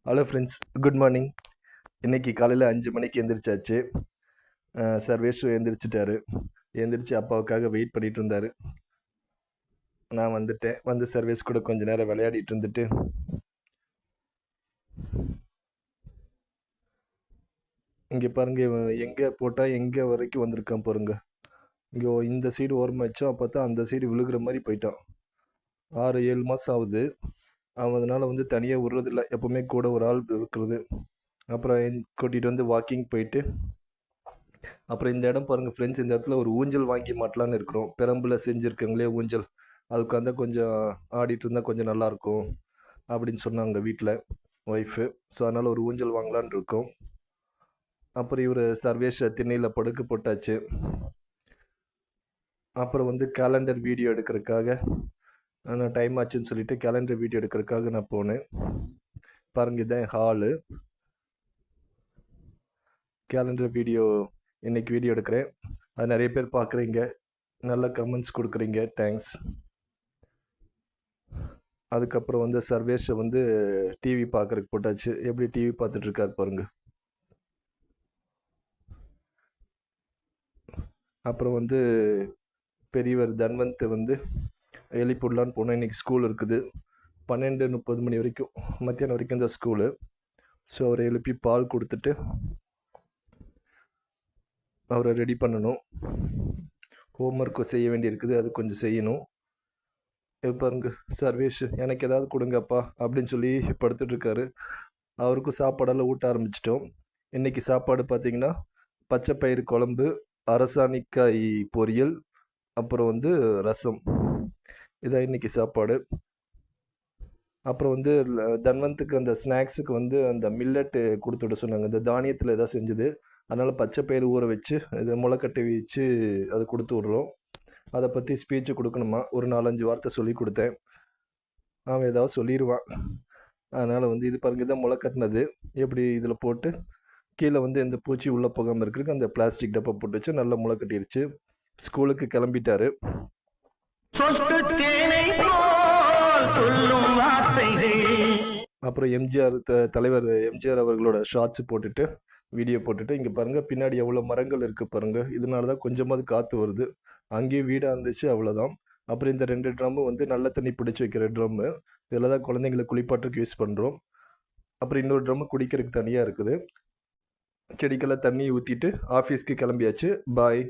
Hello friends, good morning. இன்றைக்கி காலையில் 5 மணிக்கு எந்திரிச்சாச்சு. சர்வேஷும் எந்திரிச்சிட்டாரு. எந்திரிச்சு அப்பாவுக்காக வெயிட் பண்ணிகிட்டு இருந்தார். நான் வந்துட்டேன். வந்து சர்வேஸ் கூட கொஞ்ச நேரம் விளையாடிட்டு இருந்துட்டு இங்கே பாருங்க, எங்கே போட்டால் எங்கே வரைக்கும் வந்திருக்கான் பாருங்க. இங்கே இந்த சைடு ஓரமாக வச்சோம், பார்த்தா அந்த சைடு விழுகிற மாதிரி போயிட்டான். 6-7 மாதம் ஆகுது. அவன் அதனால் வந்து தனியாக விடுறதில்ல, எப்போவுமே கூட ஒரு ஆள் இருக்கிறது. அப்புறம் கூட்டிகிட்டு வந்து வாக்கிங் போயிட்டு அப்புறம் இந்த இடம் பாருங்கள் ஃப்ரெண்ட்ஸ், இந்த இடத்துல ஒரு ஊஞ்சல் வாங்கி மாட்டலான்னு இருக்கிறோம். பெரம்பில் செஞ்சுருக்காங்களே ஊஞ்சல், அது உட்காந்தா கொஞ்சம் ஆடிட்டு இருந்தால் கொஞ்சம் நல்லாயிருக்கும் அப்படின்னு சொன்னாங்க வீட்டில் ஒய்ஃபு. ஸோ அதனால் ஒரு ஊஞ்சல் வாங்கலான் இருக்கோம். அப்புறம் இவர் சர்வேஷ் திண்ணையில் படுக்க போட்டாச்சு. அப்புறம் வந்து கேலண்டர் வீடியோ எடுக்கிறதுக்காக நான் டைம் ஆச்சுன்னு சொல்லிட்டு கேலண்டர் வீடியோ எடுக்கிறதுக்காக நான் போனேன். பாருங்கள், இதான் ஹாலு. கேலண்டர் வீடியோ இன்னைக்கு வீடியோ எடுக்கிறேன். அது நிறைய பேர் பார்க்குறீங்க, நல்ல கமெண்ட்ஸ் கொடுக்குறீங்க, தேங்க்ஸ். அதுக்கப்புறம் வந்து சர்வேஷை வந்து டிவி பார்க்குறதுக்கு போட்டாச்சு. எப்படி டிவி பார்த்துட்டு இருக்காரு பாருங்க. அப்புறம் வந்து பெரியவர் தன்வந்த் வந்து எழுப்பிடலான்னு போனோம். இன்றைக்கி ஸ்கூல் இருக்குது. 12:30 மணி வரைக்கும், மத்தியானம் வரைக்கும் தான் ஸ்கூலு. ஸோ அவரை எழுப்பி பால் கொடுத்துட்டு அவரை ரெடி பண்ணணும். ஹோம்ஒர்க்கு செய்ய வேண்டியிருக்குது, அது கொஞ்சம் செய்யணும். பாருங்க சர்வேஷ், எனக்கு ஏதாவது கொடுங்கப்பா அப்படின்னு சொல்லி படுத்துட்ருக்காரு. அவருக்கும் சாப்பாடெல்லாம் ஊட்ட ஆரம்பிச்சிட்டோம். இன்றைக்கி சாப்பாடு பார்த்திங்கன்னா பச்சை பயிறு குழம்பு, அரசாணிக்காய் பொரியல், அப்புறம் வந்து ரசம். இதான் இன்றைக்கி சாப்பாடு. அப்புறம் வந்து தன்வந்துக்கு அந்த ஸ்நாக்ஸுக்கு வந்து அந்த மில்லட்டு கொடுத்து விட சொன்னாங்க. இந்த தானியத்தில் எதாவது செஞ்சது, அதனால் பச்சை பயிறு ஊற வச்சு இதை முளைக்கட்டி வச்சு அதை கொடுத்து விட்றோம். அதை பற்றி ஸ்பீச்சு கொடுக்கணுமா, ஒரு 4-5 வார்த்தை சொல்லி கொடுத்தேன். அவன் ஏதாவது சொல்லிடுவான். அதனால் வந்து இது பாருங்க, தான் முளை கட்டினது. எப்படி இதில் போட்டு கீழே வந்து எந்த பூச்சி உள்ளே போகாமல் இருக்கிறதுக்கு அந்த பிளாஸ்டிக் டப்பா போட்டு வச்சு நல்லா முளை கட்டிடுச்சு. ஸ்கூலுக்கு கிளம்பிட்டாரு. அப்புறம் எம்ஜிஆர் தலைவர் எம்ஜிஆர் அவர்களோட ஷார்ட்ஸ் போட்டுட்டு வீடியோ போட்டுட்டு, இங்கே பாருங்கள் பின்னாடி எவ்வளோ மரங்கள் இருக்குது பாருங்கள். இதனால தான் கொஞ்சமாவது காற்று வருது. அங்கேயும் வீடாக இருந்துச்சு, அவ்வளோதான். அப்புறம் இந்த 2 ட்ரம்மு வந்து நல்ல தண்ணி பிடிச்சி வைக்கிற ட்ரம்மு, இதில் தான் குழந்தைங்களை குளிப்பாட்டுக்கு யூஸ் பண்ணுறோம். அப்புறம் இன்னொரு ட்ரம்மு குடிக்கிறதுக்கு தனியாக இருக்குது. செடிக்கெல்லாம் தண்ணி ஊற்றிட்டு ஆஃபீஸ்க்கு கிளம்பியாச்சு. பாய்.